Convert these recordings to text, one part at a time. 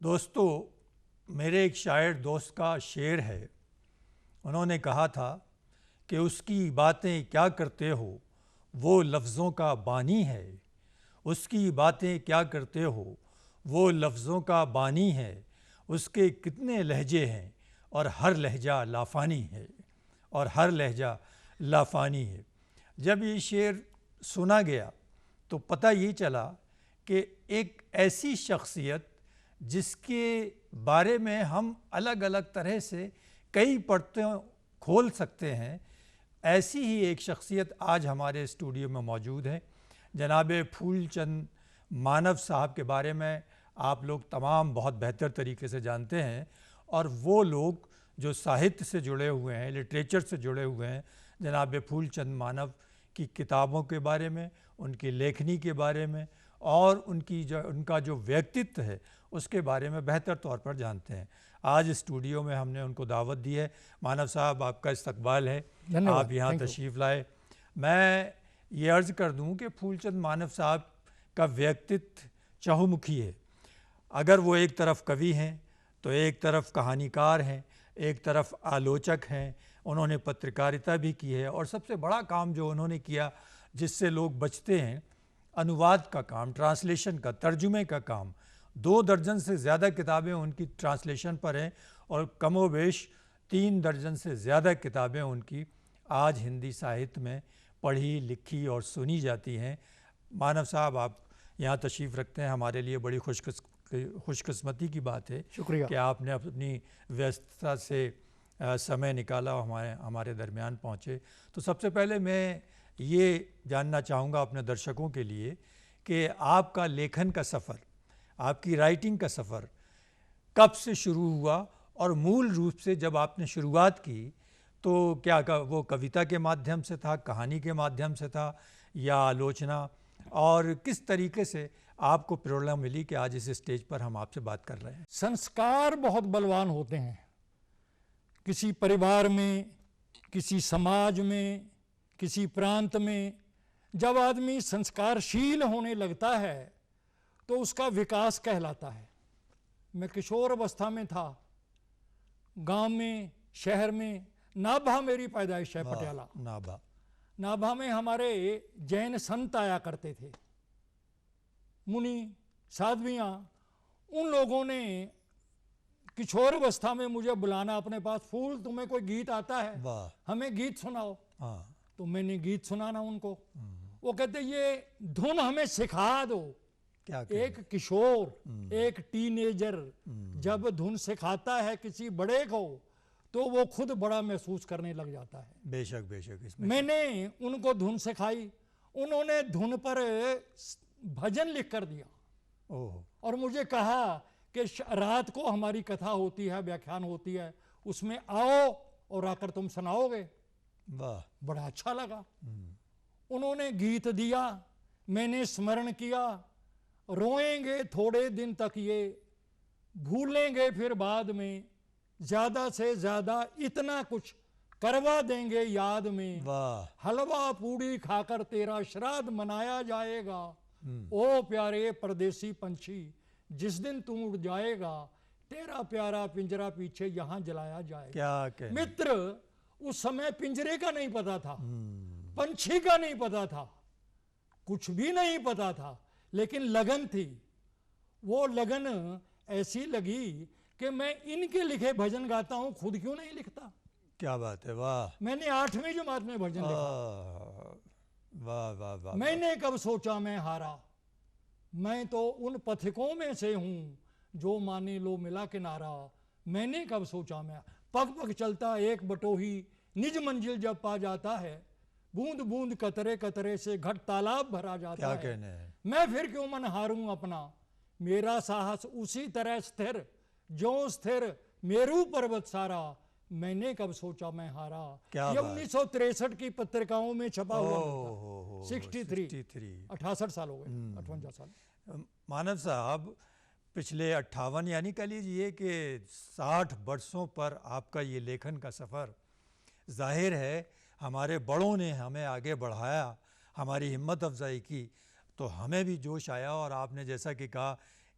दोस्तों, मेरे एक शायर दोस्त का शेर है। उन्होंने कहा था कि उसकी बातें क्या करते हो, वो लफ्ज़ों का बानी है। उसकी बातें क्या करते हो, वो लफ्ज़ों का बानी है। उसके कितने लहजे हैं और हर लहजा लाफानी है, और हर लहजा लाफानी है। जब ये शेर सुना गया तो पता ये चला कि एक ऐसी शख्सियत जिसके बारे में हम अलग अलग तरह से कई परतें खोल सकते हैं, ऐसी ही एक शख्सियत आज हमारे स्टूडियो में मौजूद है। जनाब फूलचंद मानव साहब के बारे में आप लोग तमाम बहुत बेहतर तरीके से जानते हैं, और वो लोग जो साहित्य से जुड़े हुए हैं, लिटरेचर से जुड़े हुए हैं, जनाब फूलचंद मानव की किताबों के बारे में, उनकी लेखनी के बारे में और उनका जो व्यक्तित्व है उसके बारे में बेहतर तौर पर जानते हैं। आज स्टूडियो में हमने उनको दावत दी है। मानव साहब, आपका इस्तकबाल है, आप यहाँ तशरीफ़ लाए। मैं ये अर्ज़ कर दूँ कि फूलचंद मानव साहब का व्यक्तित्व चहुमुखी है। अगर वो एक तरफ कवि हैं तो एक तरफ कहानीकार हैं, एक तरफ आलोचक हैं। उन्होंने पत्रकारिता भी की है, और सबसे बड़ा काम जो उन्होंने किया जिससे लोग बचते हैं, अनुवाद का काम, ट्रांसलेशन का, तर्जुमे का काम। 2 दर्जन से ज़्यादा किताबें उनकी ट्रांसलेशन पर हैं, और कमोबेश 3 दर्जन से ज़्यादा किताबें उनकी आज हिंदी साहित्य में पढ़ी, लिखी और सुनी जाती हैं। मानव साहब, आप यहाँ तशरीफ़ रखते हैं, हमारे लिए बड़ी खुशकिस्मती की बात है। शुक्रिया कि आपने अपनी व्यस्तता से समय निकाला, हमारे दरमियान पहुँचे। तो सबसे पहले मैं ये जानना चाहूँगा अपने दर्शकों के लिए कि आपका लेखन का सफ़र, आपकी राइटिंग का सफ़र कब से शुरू हुआ, और मूल रूप से जब आपने शुरुआत की तो क्या वो कविता के माध्यम से था, कहानी के माध्यम से था, या आलोचना, और किस तरीके से आपको प्रेरणा मिली कि आज इस स्टेज पर हम आपसे बात कर रहे हैं? संस्कार बहुत बलवान होते हैं। किसी परिवार में, किसी समाज में, किसी प्रांत में जब आदमी संस्कारशील होने लगता है तो उसका विकास कहलाता है। मैं किशोर अवस्था में था, गांव में, शहर में। नाभा मेरी पैदाइश है, पटियाला। नाभा में हमारे जैन संत आया करते थे, मुनि साध्वियाँ। उन लोगों ने किशोर अवस्था में मुझे बुलाना अपने पास, फूल तुम्हें कोई गीत आता है, हमें गीत सुनाओ। तो मैंने गीत सुनाना उनको। वो कहते ये धुन हमें सिखा दो। क्या एक किशोर, एक टीनेजर जब धुन सिखाता है किसी बड़े को तो वो खुद बड़ा महसूस करने लग जाता है। बेशक बेशक। मैंने उनको धुन सिखाई, उन्होंने धुन पर भजन लिख कर दिया। और मुझे कहा कि रात को हमारी कथा होती है, व्याख्यान होती है, उसमें आओ और आकर तुम सुनाओगे। वाह, बड़ा अच्छा लगा। उन्होंने गीत दिया, मैंने स्मरण किया। रोएंगे थोड़े दिन तक ये, भूलेंगे फिर बाद में, ज्यादा से ज्यादा इतना कुछ करवा देंगे याद में। वाह। हलवा पूड़ी खाकर तेरा श्राद्ध मनाया जाएगा। ओ प्यारे परदेसी पंछी, जिस दिन तू उड़ जाएगा, तेरा प्यारा पिंजरा पीछे यहां जलाया जाएगा। क्या कहने? मित्र, उस समय पिंजरे का नहीं पता था, पंछी का नहीं पता था, कुछ भी नहीं पता था, लेकिन लगन थी। वो लगन ऐसी लगी कि मैं इनके लिखे भजन गाता हूं, खुद क्यों नहीं लिखता। क्या बात है, वाह। मैंने 8वीं जमात में भजन लिखा। वाह वाह वाह। मैंने कब सोचा मैं हारा, मैं तो उन पथिकों में से हूं जो माने लो मिला किनारा। मैंने कब सोचा मैं, पग पग चलता एक बटोही, निज मंजिल जब पा जाता है, बूंद बूंद कतरे कतरे से घट तालाब भरा जाता है। क्या कहने है? मैं फिर क्यों मन हारूं अपना, मेरा साहस उसी तरह स्थिर जो स्थिर मेरू पर्वत सारा। मैंने कब सोचा मैं हारा। ये 1963 की पत्रिकाओं में छपा हुआ था। 68 साल हो गए, 58 साल। मानव साहब, पिछले 58 यानी कह लीजिए कि 60 वर्षों पर आपका ये लेखन का सफ़र, जाहिर है हमारे बड़ों ने हमें आगे बढ़ाया, हमारी हिम्मत अफजाई की, तो हमें भी जोश आया। और आपने जैसा कि कहा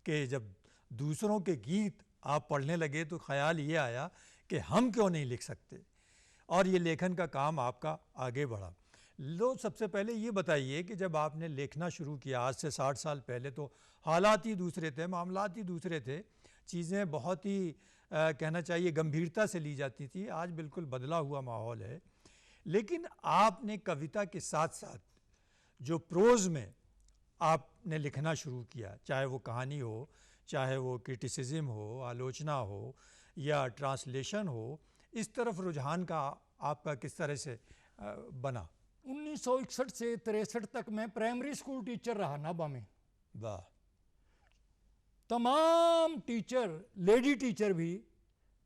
कि जब दूसरों के गीत आप पढ़ने लगे तो ख्याल ये आया कि हम क्यों नहीं लिख सकते, और ये लेखन का काम आपका आगे बढ़ा। लो, सबसे पहले ये बताइए कि जब आपने लिखना शुरू किया आज से 60 साल पहले, तो हालात ही दूसरे थे, मामलात ही दूसरे थे, चीज़ें बहुत ही कहना चाहिए गंभीरता से ली जाती थी। आज बिल्कुल बदला हुआ माहौल है। लेकिन आपने कविता के साथ साथ जो प्रोज़ में आपने लिखना शुरू किया, चाहे वो कहानी हो, चाहे वो क्रिटिसिज्म हो, आलोचना हो या ट्रांसलेशन हो, इस तरफ रुझान का आपका किस तरह से बना? 1961 से 63 तक मैं प्राइमरी स्कूल टीचर रहा नाभा में। वाह। तमाम टीचर, लेडी टीचर भी,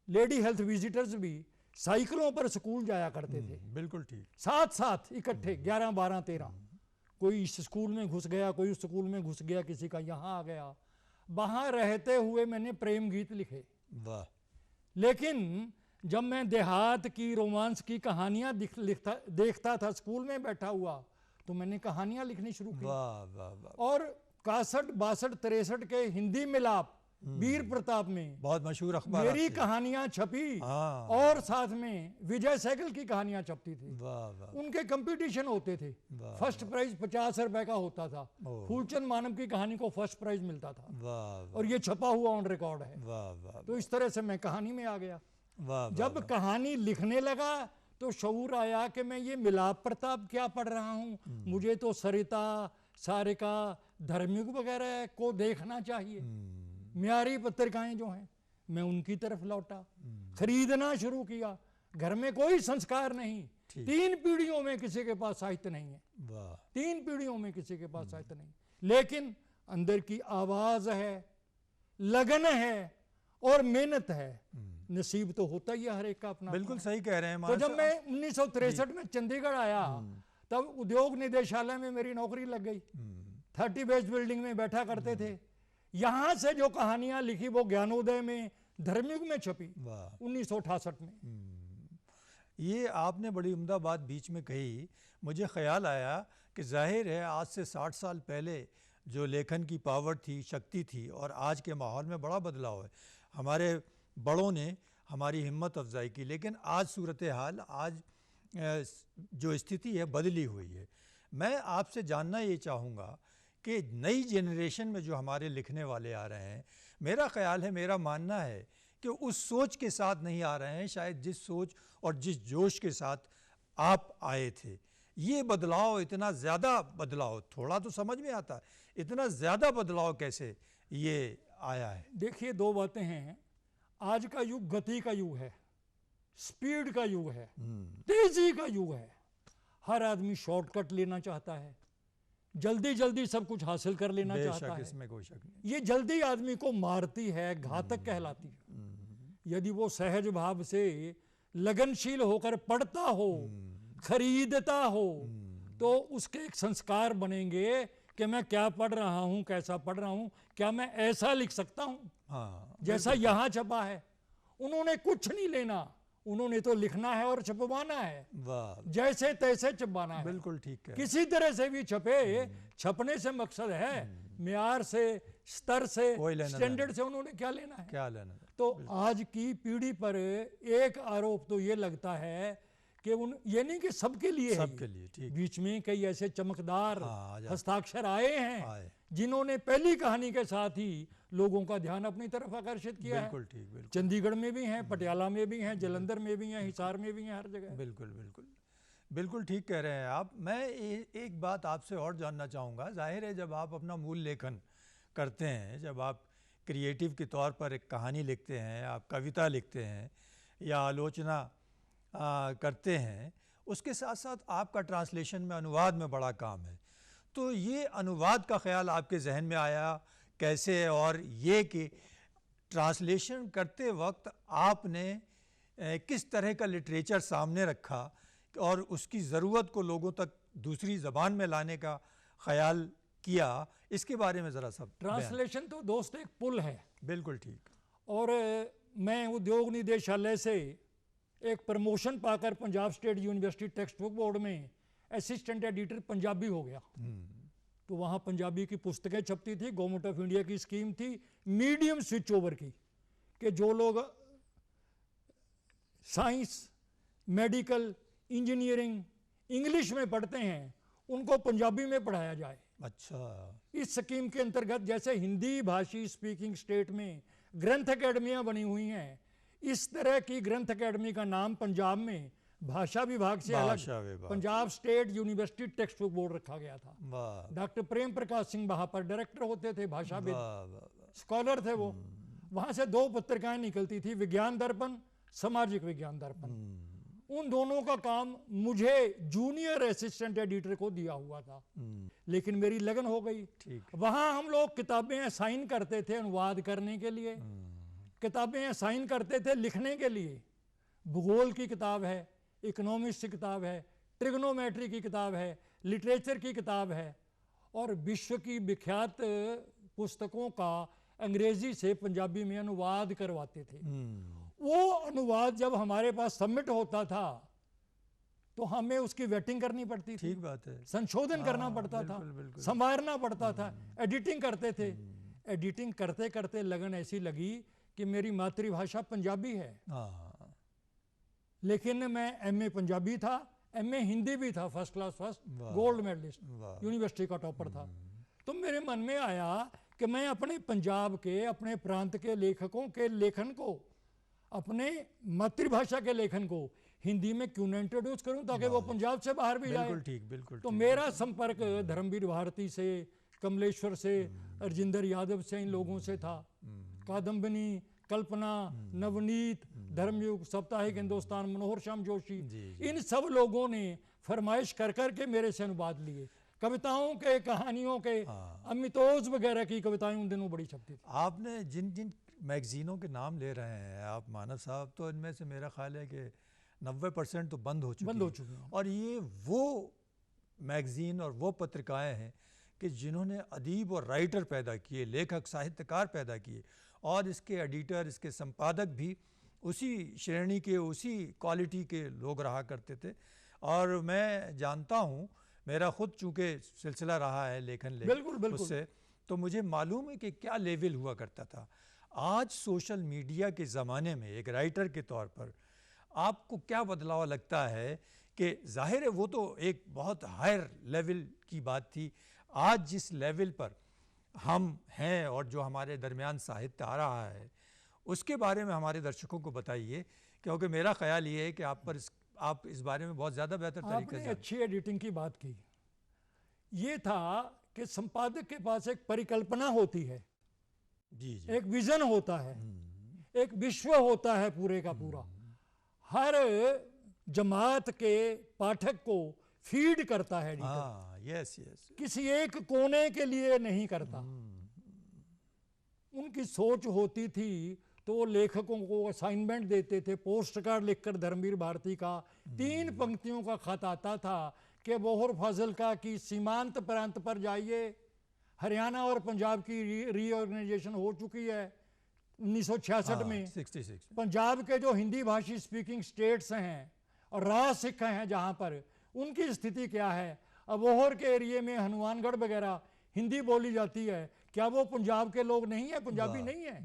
लेडी हेल्थ विजिटर्स भी साइकिलों पर स्कूल जाया करते थे। बिल्कुल ठीक। साथ साथ इकट्ठे 11, 12, 13, कोई इस स्कूल में घुस गया, कोई उस स्कूल में घुस गया, किसी का यहाँ आ गया। वहाँ रहते हुए मैंने प्रेम गीत लिखे। वाह। लेकिन जब मैं देहात की, रोमांस की कहानियां देखता था स्कूल में बैठा हुआ, तो मैंने कहानियां लिखनी शुरू की। वाह वाह वाह। और 61, 62, 63 के हिंदी मिलाप वीर प्रताप में बहुत मशहूर अखबार मेरी कहानियां छपी। हाँ। और साथ में विजय सहगल की कहानियां छपती थी। वाह वाह। उनके कंपटीशन होते थे। फर्स्ट प्राइज 50 रुपए का होता था। फूलचंद मानव की कहानी को फर्स्ट प्राइज मिलता था। वाह। और ये छपा हुआ ऑन रिकॉर्ड है। वाह वाह। तो इस तरह से मैं कहानी में आ गया। वाह। जब कहानी लिखने लगा तो शऊर आया कि मैं ये मिलाप प्रताप क्या पढ़ रहा हूँ, मुझे तो सरिता, सारिका, धर्मयुग वगैरह को देखना चाहिए। म्यारी पत्रिकाएं जो हैं, मैं उनकी तरफ लौटा, खरीदना शुरू किया। घर में कोई संस्कार नहीं, 3 पीढ़ियों में किसी के पास साहित्य नहीं है। वाह। 3 पीढ़ियों में किसी के पास साहित्य नहीं, लेकिन अंदर की आवाज है, लगन है और मेहनत है। नसीब तो होता ही है हर एक का अपना। बिल्कुल सही कह रहे हैं। तो जब मैं 1963 में चंडीगढ़ आया, तब उद्योग निदेशालय में मेरी नौकरी लग गई। 30 बेस बिल्डिंग में बैठा करते थे। यहां से जो कहानियां लिखी वो ज्ञानोदय में, धर्मयुग में छपी 1968 में। ये आपने बड़ी उम्दा बात बीच में कही। मुझे ख्याल आया कि जाहिर है आज से 60 साल पहले जो लेखन की पावर थी, शक्ति थी, और आज के माहौल में बड़ा बदलाव है। हमारे बड़ों ने हमारी हिम्मत अफजाई की, लेकिन आज सूरत हाल, आज जो स्थिति है बदली हुई है। मैं आपसे जानना ये चाहूँगा कि नई जनरेशन में जो हमारे लिखने वाले आ रहे हैं, मेरा ख्याल है, मेरा मानना है कि उस सोच के साथ नहीं आ रहे हैं शायद जिस सोच और जिस जोश के साथ आप आए थे। ये बदलाव, इतना ज़्यादा बदलाव, थोड़ा तो समझ में आता है, इतना ज़्यादा बदलाव कैसे ये आया है? देखिए, 2 बातें हैं। आज का युग गति का युग है, स्पीड का युग है, तेजी का युग है। हर आदमी शॉर्टकट लेना चाहता है, जल्दी जल्दी सब कुछ हासिल कर लेना चाहता है। इसमें कोई शक नहीं। ये जल्दी आदमी को मारती है, घातक कहलाती है। यदि वो सहज भाव से लगनशील होकर पढ़ता हो, खरीदता हो, तो उसके एक संस्कार बनेंगे कि मैं क्या पढ़ रहा हूं, कैसा पढ़ रहा हूं, क्या मैं ऐसा लिख सकता हूं। हाँ, जैसा यहां छपा है। उन्होंने कुछ नहीं लेना, उन्होंने तो लिखना है और छपवाना है। वाह। जैसे तैसे छपवाना है। बिल्कुल ठीक है। किसी तरह से भी छपे, छपने से मकसद है, म्यार से, स्तर से, स्टैंडर्ड से उन्होंने क्या लेना है, क्या लेना है। तो आज की पीढ़ी पर एक आरोप तो ये लगता है कि ये नहीं कि सबके लिए, सबके लिए ठीक। बीच में कई ऐसे चमकदार हस्ताक्षर आए हैं जिन्होंने पहली कहानी के साथ ही लोगों का ध्यान अपनी तरफ आकर्षित किया है। बिल्कुल ठीक। बिल्कुल। चंडीगढ़ में भी हैं, पटियाला में भी हैं, जालंधर में भी हैं, हिसार में भी हैं, हर जगह। बिल्कुल बिल्कुल बिल्कुल ठीक कह रहे हैं आप। मैं एक बात आपसे और जानना चाहूँगा। जाहिर है जब आप अपना मूल लेखन करते हैं, जब आप क्रिएटिव के तौर पर एक कहानी लिखते हैं, आप कविता लिखते हैं या आलोचना करते हैं, उसके साथ साथ आपका ट्रांसलेशन में, अनुवाद में बड़ा काम है। तो ये अनुवाद का ख्याल आपके जहन में आया कैसे, और ये कि ट्रांसलेशन करते वक्त आपने किस तरह का लिटरेचर सामने रखा और उसकी ज़रूरत को लोगों तक दूसरी ज़बान में लाने का ख्याल किया, इसके बारे में ज़रा सब। ट्रांसलेशन तो दोस्त एक पुल है। बिल्कुल ठीक। और मैं उद्योग निदेशालय से एक प्रमोशन पाकर Punjab state university text book board में असिस्टेंट एडिटर पंजाबी हो गया। तो वहाँ पंजाबी की पुस्तकें छपती थी। गवर्नमेंट ऑफ इंडिया की स्कीम थी मीडियम स्विच ओवर की, कि जो लोग साइंस, मेडिकल, इंजीनियरिंग इंग्लिश में पढ़ते हैं उनको पंजाबी में पढ़ाया जाए। अच्छा। इस स्कीम के अंतर्गत जैसे हिंदी भाषी स्पीकिंग स्टेट में ग्रंथ अकेडमियां बनी हुई हैं, इस तरह की ग्रंथ अकेडमी का नाम पंजाब में भाषा विभाग से अलग Punjab state university text book board रखा गया था। डॉक्टर प्रेम प्रकाश सिंह वहां पर डायरेक्टर होते थे, भाषाविद स्कॉलर थे वो। वहां से 2 पत्रिकाएं निकलती थी, विज्ञान दर्पण, सामाजिक विज्ञान दर्पण। उन दोनों का काम मुझे जूनियर असिस्टेंट एडिटर को दिया हुआ था, लेकिन मेरी लगन हो गई। वहां हम लोग किताबें असाइन करते थे अनुवाद करने के लिए, किताबें असाइन करते थे लिखने के लिए। भूगोल की किताब है, इकोनॉमिक्स की किताब है, ट्रिग्नोमेट्री की किताब है, लिटरेचर की किताब है, और विश्व की विख्यात पुस्तकों का अंग्रेजी से पंजाबी में अनुवाद करवाते थे। वो अनुवाद जब हमारे पास सबमिट होता था तो हमें उसकी वेटिंग करनी पड़ती थी। ठीक बात है। संशोधन करना पड़ता था, संवारना पड़ता था, एडिटिंग करते थे। एडिटिंग करते करते लगन ऐसी लगी कि मेरी मातृभाषा पंजाबी है, लेकिन मैं एमए पंजाबी था, एमए हिंदी भी था, first class first, gold medalist, university का टॉपर था। तो मेरे मन में आया कि मैं अपने पंजाब के, अपने प्रांत के लेखकों के लेखन को, अपने मातृभाषा के लेखन को हिंदी में क्यों न इंट्रोड्यूस करूं, ताकि वो पंजाब से बाहर भी जाए। बिल्कुल। तो मेरा संपर्क धर्मवीर भारती से, कमलेश्वर से, अर्जिंदर यादव से, इन लोगों से था। कादम्बिनी, कल्पना, नवनीत, धर्मयुग, साप्ताहिक हिंदुस्तान, मनोहर श्याम जोशी, इन सब लोगों ने फरमाइश कर कर के मेरे से अनुवाद लिए। कविताओं के, कहानियों के, अमितोज वगैरह की कविताएं उन दिनों बड़ी छपती थी। आपने जिन जिन मैगजीनों के नाम ले रहे हैं आप मानव साहब, तो इनमें से मेरा ख्याल है कि 90% तो बंद हो चुकी हैं। और ये वो मैगजीन और वो पत्रिकाएं हैं कि जिन्होंने अदीब और राइटर पैदा किए, लेखक साहित्यकार पैदा किए, और इसके एडिटर, इसके संपादक भी उसी श्रेणी के, उसी क्वालिटी के लोग रहा करते थे। और मैं जानता हूँ, मेरा खुद चूँकि सिलसिला रहा है लेखन उससे, तो मुझे मालूम है कि क्या लेवल हुआ करता था। आज सोशल मीडिया के ज़माने में एक राइटर के तौर पर आपको क्या बदलाव लगता है? कि जाहिर है वो तो एक बहुत हायर लेवल की बात थी, आज जिस लेवल पर हम हैं और जो हमारे दरमियान साहित्य आ रहा है, उसके बारे में हमारे दर्शकों को बताइए, क्योंकि मेरा ख्याल ये है कि आप इस बारे में बहुत ज़्यादा बेहतर तरीके से। अच्छी एडिटिंग की बात की। ये था कि संपादक के पास एक परिकल्पना होती है, जी, एक विजन होता है, एक विश्व होता है पूरे का पूरा। हर जमात के पाठक को फीड करता है एडिटर। यस। किसी एक कोने के लिए नहीं करता। उनकी सोच होती थी तो वो लेखकों को असाइनमेंट देते थे। पोस्ट कार्ड लिखकर धर्मवीर भारती का 3 पंक्तियों का खत आता था कि बोहर फाजिलका की सीमांत प्रांत पर जाइए, हरियाणा और पंजाब की रीऑर्गेनाइजेशन हो चुकी है 1966 में। 66 पंजाब के जो हिंदी भाषी स्पीकिंग स्टेट्स हैं और राज सिख हैं जहाँ पर, उनकी स्थिति क्या है। अबोहर के एरिए में हनुमानगढ़ वगैरह हिंदी बोली जाती है, क्या वो पंजाब के लोग नहीं है, पंजाबी नहीं है?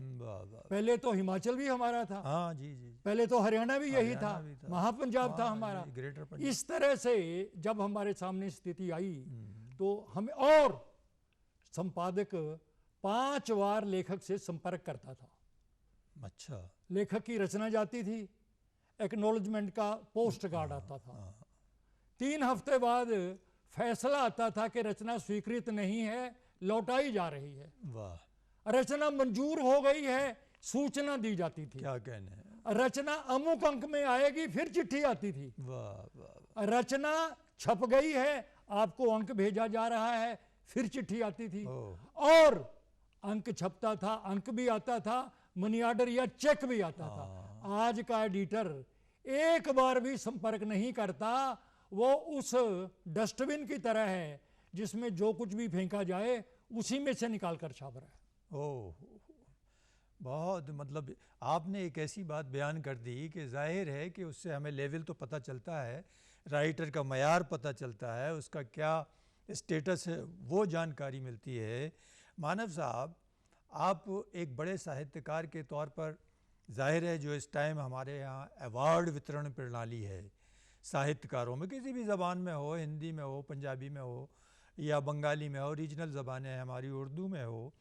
पहले तो हिमाचल भी हमारा था, जी। पहले तो हरियाणा भी यही था, महापंजाब था हमारा। इस तरह से जब हमारे सामने स्थिति आई तो हमें, और संपादक 5 बार लेखक से संपर्क करता था। अच्छा। लेखक की रचना जाती थी, एक्नॉलेजमेंट का पोस्ट कार्ड आता था, 3 हफ्ते बाद फैसला आता था कि रचना स्वीकृत नहीं है, लौटाई जा रही है। वाह। रचना मंजूर हो गई है, सूचना दी जाती थी। क्या कहने हैं। रचना अमुक अंक में आएगी, फिर चिट्ठी आती थी। वाह। रचना छप गई है, आपको अंक भेजा जा रहा है, फिर चिट्ठी आती थी। और अंक छपता था, अंक भी आता था, मनी ऑर्डर या चेक भी आता था। आज का एडिटर एक बार भी संपर्क नहीं करता, वो उस डस्टबिन की तरह है जिसमें जो कुछ भी फेंका जाए उसी में से निकाल कर छाप रहा है। ओह, बहुत, मतलब आपने एक ऐसी बात बयान कर दी कि जाहिर है कि उससे हमें लेवल तो पता चलता है, राइटर का मयार पता चलता है, उसका क्या स्टेटस है वो जानकारी मिलती है। मानव साहब, आप एक बड़े साहित्यकार के तौर पर, जाहिर है जो इस टाइम हमारे यहाँ अवार्ड वितरण प्रणाली है साहित्यकारों में, किसी भी ज़बान में हो, हिंदी में हो, पंजाबी में हो या बंगाली में हो, रीजनल ज़बानें हैं हमारी, उर्दू में हो,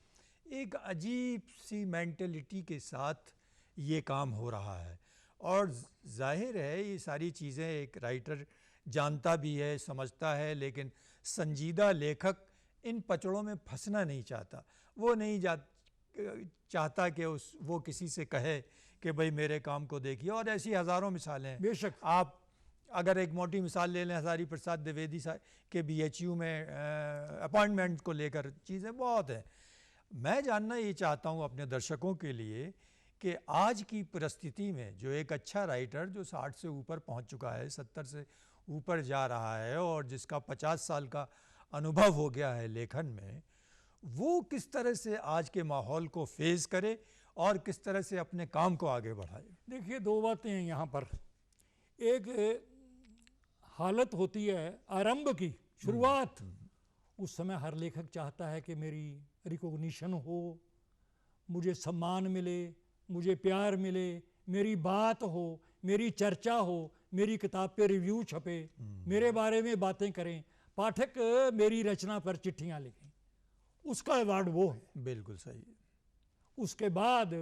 एक अजीब सी मेंटलिटी के साथ ये काम हो रहा है। और जाहिर है ये सारी चीज़ें एक राइटर जानता भी है, समझता है, लेकिन संजीदा लेखक इन पचड़ों में फंसना नहीं चाहता। वो नहीं चाहता कि वो किसी से कहे कि भाई मेरे काम को देखिए। और ऐसी हज़ारों मिसालें हैं। बेशक आप अगर एक मोटी मिसाल ले लें, हज़ारी प्रसाद द्विवेदी के BHU में अपॉइंटमेंट को लेकर चीज़ें बहुत हैं। मैं जानना ये चाहता हूँ अपने दर्शकों के लिए कि आज की परिस्थिति में जो एक अच्छा राइटर जो 60 से ऊपर पहुँच चुका है, 70 से ऊपर जा रहा है और जिसका 50 साल का अनुभव हो गया है लेखन में, वो किस तरह से आज के माहौल को फेस करे और किस तरह से अपने काम को आगे बढ़ाए। देखिए, दो बातें हैं यहाँ पर। एक हालत होती है आरंभ की, शुरुआत। उस समय हर लेखक चाहता है कि मेरी रिकॉग्निशन हो, मुझे सम्मान मिले, मुझे प्यार मिले, मेरी बात हो, मेरी चर्चा हो, मेरी किताब पे रिव्यू छपे, मेरे बारे में बातें करें, पाठक मेरी रचना पर चिट्ठियाँ लिखें। उसका अवार्ड वो है। बिल्कुल सही। उसके बाद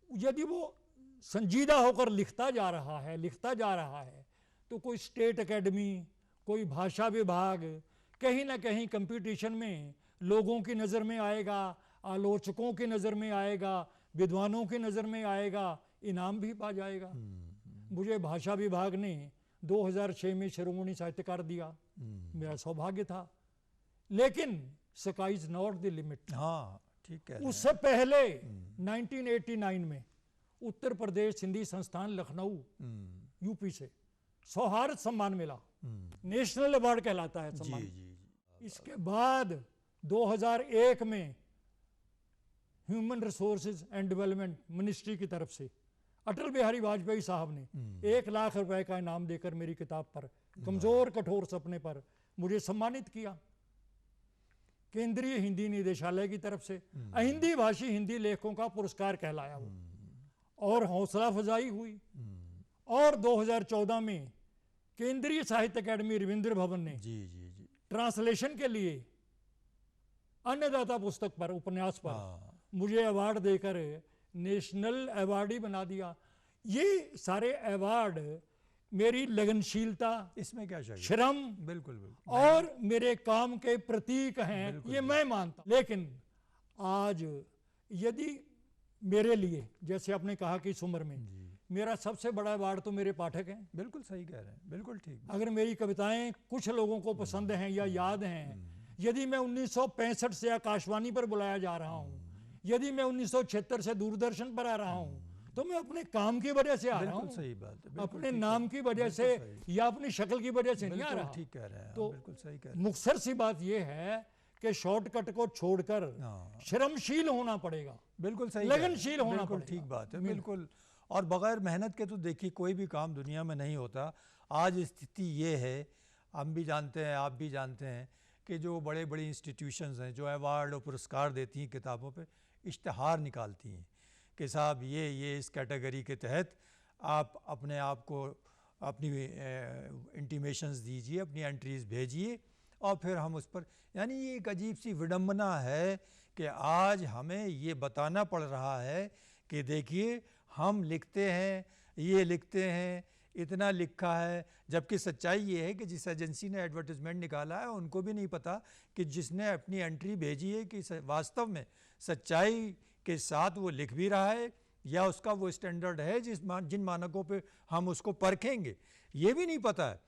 यदि वो संजीदा होकर लिखता जा रहा है तो कोई स्टेट एकेडमी, कोई भाषा विभाग, कहीं ना कहीं कंपटीशन में लोगों की नज़र में आएगा, आलोचकों की नज़र में आएगा, विद्वानों की नज़र में आएगा, इनाम भी पा जाएगा। मुझे भाषा विभाग ने 2006 में शिरोमणि साहित्यकार दिया, मेरा सौभाग्य था। लेकिन sky is not the limit. हाँ, ठीक है। उससे पहले 1989 में उत्तर प्रदेश हिंदी संस्थान लखनऊ यूपी से सौहार्द सम्मान मिला, नेशनल अवार्ड कहलाता है सम्मान। जी। इसके बाद 2001 में human resources and development ministry की तरफ से अटल बिहारी वाजपेयी साहब ने 1 लाख रुपए का इनाम देकर मेरी किताब पर, कमजोर कठोर सपने पर, मुझे सम्मानित किया। केंद्रीय हिंदी निदेशालय की तरफ से अहिंदी भाषी हिंदी लेखकों का पुरस्कार कहलाया वो, और हौसला अफजाई हुई। और 2014 में केंद्रीय साहित्य अकादमी रविंद्र भवन ने ट्रांसलेशन के लिए अन्नदाता पुस्तक पर, उपन्यास पर मुझे अवार्ड देकर नेशनल अवार्डी बना दिया। ये सारे अवार्ड मेरी लगनशीलता, इसमें क्या चाहिए, श्रम, बिल्कुल और मेरे काम के प्रतीक हैं, ये मैं मानता। लेकिन आज यदि मेरे लिए, जैसे आपने कहा कि इस उम्र में, मेरा सबसे बड़ा अवार्ड तो मेरे पाठक हैं। बिल्कुल सही कह रहे हैं, बिल्कुल ठीक। अगर मेरी कविताएं कुछ लोगों को पसंद हैं या याद हैं, यदि मैं 1965 से आकाशवाणी पर बुलाया जा रहा हूं, यदि मैं 1976 से दूरदर्शन पर आ रहा हूं, तो मैं अपने काम की वजह से आ रहा हूं, सही बात है, अपने नाम की वजह से या अपनी शक्ल की वजह से नहीं आ रहा। ठीक कह रहे हैं, तो बिल्कुल सही कह रहे हैं। मुख्तसर सी बात यह है कि शॉर्टकट को छोड़कर श्रमशील होना पड़ेगा, बिल्कुल सही, लगनशील होना पड़ेगा। ठीक बात है, बिल्कुल। और बगैर मेहनत के तो देखिए कोई भी काम दुनिया में नहीं होता। आज स्थिति ये है, हम भी जानते हैं, आप भी जानते हैं, कि जो बड़े बड़ी इंस्टीट्यूशंस हैं जो अवार्ड और पुरस्कार देती हैं किताबों पे, इश्तहार निकालती हैं कि साहब ये इस कैटेगरी के तहत आप अपने आप को, अपनी इंटीमेशंस दीजिए, अपनी एंट्रीज़ भेजिए और फिर हम उस पर, यानी ये एक अजीब सी विडंबना है कि आज हमें ये बताना पड़ रहा है कि देखिए हम लिखते हैं, ये लिखते हैं, इतना लिखा है, जबकि सच्चाई ये है कि जिस एजेंसी ने एडवर्टाइजमेंट निकाला है उनको भी नहीं पता कि जिसने अपनी एंट्री भेजी है कि वास्तव में सच्चाई के साथ वो लिख भी रहा है या उसका वो स्टैंडर्ड है जिन मानकों पे हम उसको परखेंगे, ये भी नहीं पता है।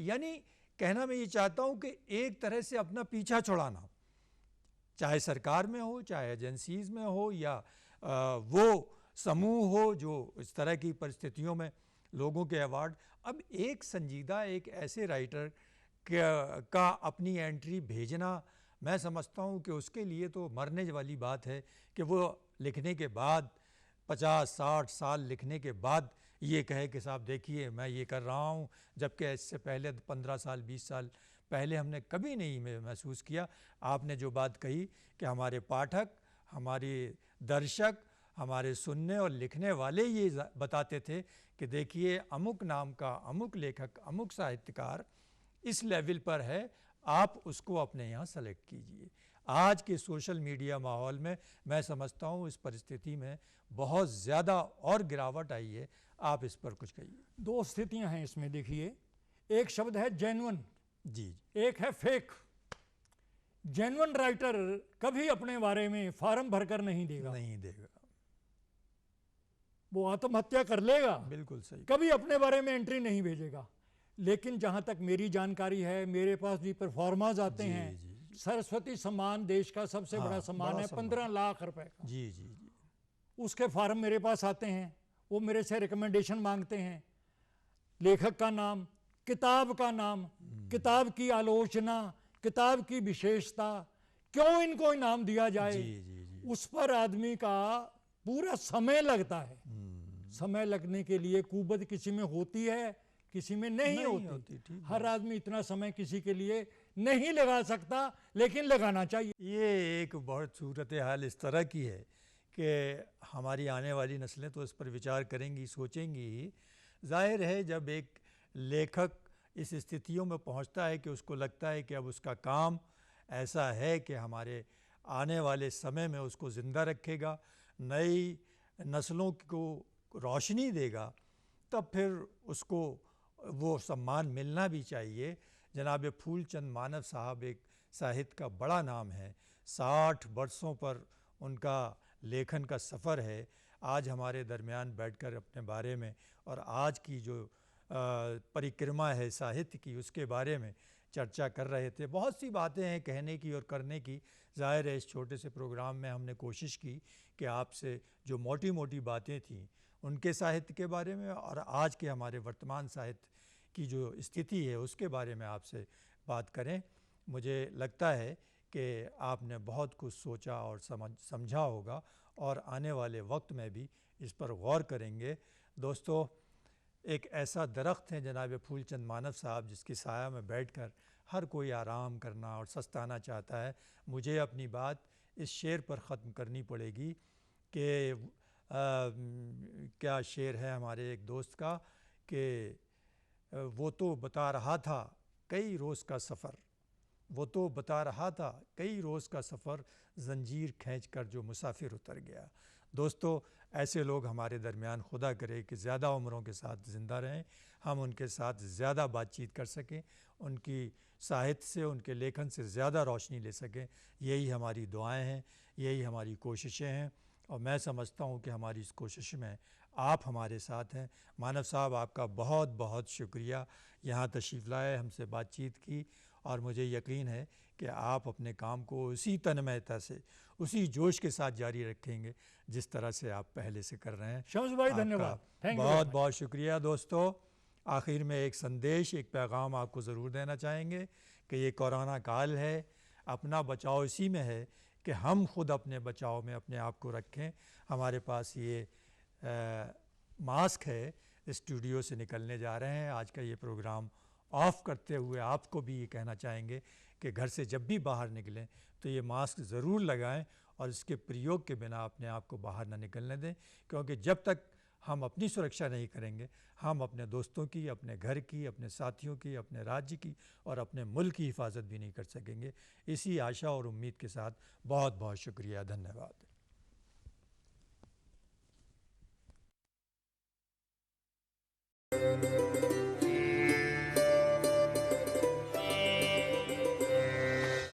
यानी कहना मैं ये चाहता हूँ कि एक तरह से अपना पीछा छुड़ाना, चाहे सरकार में हो, चाहे एजेंसीज़ में हो, या वो समूह हो जो इस तरह की परिस्थितियों में लोगों के अवार्ड। अब एक संजीदा, एक ऐसे राइटर का अपनी एंट्री भेजना, मैं समझता हूँ कि उसके लिए तो मरने वाली बात है कि वो लिखने के बाद 50-60 साल लिखने के बाद ये कहे कि साहब देखिए मैं ये कर रहा हूँ, जबकि इससे पहले 15 साल 20 साल पहले हमने कभी नहीं महसूस किया। आपने जो बात कही कि हमारे पाठक, हमारे दर्शक, हमारे सुनने और लिखने वाले ये बताते थे कि देखिए अमुक नाम का अमुक लेखक, अमुक साहित्यकार इस लेवल पर है, आप उसको अपने यहाँ सेलेक्ट कीजिए। आज के सोशल मीडिया माहौल में मैं समझता हूँ इस परिस्थिति में बहुत ज़्यादा और गिरावट आई है। आप इस पर कुछ कहिए। दो स्थितियां हैं इसमें, देखिए, एक शब्द है जेन्युइन, जी, एक है फेक। जेन्युइन राइटर कभी अपने बारे में फॉर्म भरकर नहीं देगा, वो आत्महत्या कर लेगा, बिल्कुल सही, कभी अपने बारे में एंट्री नहीं भेजेगा। लेकिन जहां तक मेरी जानकारी है, मेरे पास भी परफॉर्मर्स आते हैं। सरस्वती सम्मान देश का सबसे बड़ा सम्मान है, 15 लाख रुपए का। जी जी जी। उसके फॉर्म मेरे पास आते हैं, वो मेरे से रिकमेंडेशन मांगते हैं, लेखक का नाम, किताब का नाम, किताब की आलोचना, किताब की विशेषता, क्यों इनको इनाम दिया जाए। जी, जी, जी। उस पर आदमी का पूरा समय लगता है। समय लगने के लिए कुवत किसी में होती है, किसी में नहीं होती। हर आदमी इतना समय किसी के लिए नहीं लगा सकता, लेकिन लगाना चाहिए। ये एक बहुत सूरत हाल इस तरह की है कि हमारी आने वाली नस्लें तो इस पर विचार करेंगी, सोचेंगी। जाहिर है जब एक लेखक इस स्थितियों में पहुंचता है कि उसको लगता है कि अब उसका काम ऐसा है कि हमारे आने वाले समय में उसको ज़िंदा रखेगा, नई नस्लों को रोशनी देगा, तब फिर उसको वो सम्मान मिलना भी चाहिए। जनाब फूलचंद मानव साहब एक साहित्य का बड़ा नाम है, 60 वर्षों पर उनका लेखन का सफ़र है। आज हमारे दरमियान बैठकर अपने बारे में और आज की जो परिक्रमा है साहित्य की, उसके बारे में चर्चा कर रहे थे। बहुत सी बातें हैं कहने की और करने की। ज़ाहिर है इस छोटे से प्रोग्राम में हमने कोशिश की कि आपसे जो मोटी मोटी बातें थीं उनके साहित्य के बारे में और आज के हमारे वर्तमान साहित्य की जो स्थिति है उसके बारे में आपसे बात करें। मुझे लगता है कि आपने बहुत कुछ सोचा और समझा होगा और आने वाले वक्त में भी इस पर गौर करेंगे। दोस्तों, एक ऐसा दरख्त है जनाब फूलचंद मानव साहब जिसकी साया में बैठकर हर कोई आराम करना और सस्ताना चाहता है। मुझे अपनी बात इस शेर पर ख़त्म करनी पड़ेगी कि क्या शेर है हमारे एक दोस्त का कि वो तो बता रहा था कई रोज़ का सफ़र, वो तो बता रहा था कई रोज़ का सफ़र, ज़ंजीर खींचकर जो मुसाफिर उतर गया। दोस्तों, ऐसे लोग हमारे दरमियान खुदा करे कि ज़्यादा उम्रों के साथ ज़िंदा रहें, हम उनके साथ ज़्यादा बातचीत कर सकें, उनकी साहित्य से, उनके लेखन से ज़्यादा रोशनी ले सकें। यही हमारी दुआएं हैं, यही हमारी कोशिशें हैं और मैं समझता हूँ कि हमारी इस कोशिश में आप हमारे साथ हैं। मानव साहब, आपका बहुत बहुत शुक्रिया, यहाँ तशरीफ़ लाए, हमसे बातचीत की और मुझे यकीन है कि आप अपने काम को उसी तन्मयता से, उसी जोश के साथ जारी रखेंगे जिस तरह से आप पहले से कर रहे हैं। शम्स भाई, धन्यवाद, बहुत बहुत शुक्रिया। दोस्तों, आखिर में एक संदेश, एक पैगाम आपको ज़रूर देना चाहेंगे कि ये कोरोना काल है, अपना बचाव इसी में है कि हम खुद अपने बचाव में अपने आप को रखें। हमारे पास ये मास्क है, स्टूडियो से निकलने जा रहे हैं। आज का ये प्रोग्राम ऑफ़ करते हुए आपको भी ये कहना चाहेंगे कि घर से जब भी बाहर निकलें तो ये मास्क ज़रूर लगाएं और इसके प्रयोग के बिना अपने आप को बाहर ना निकलने दें, क्योंकि जब तक हम अपनी सुरक्षा नहीं करेंगे, हम अपने दोस्तों की, अपने घर की, अपने साथियों की, अपने राज्य की और अपने मुल्क की हिफाजत भी नहीं कर सकेंगे। इसी आशा और उम्मीद के साथ बहुत बहुत शुक्रिया, धन्यवाद।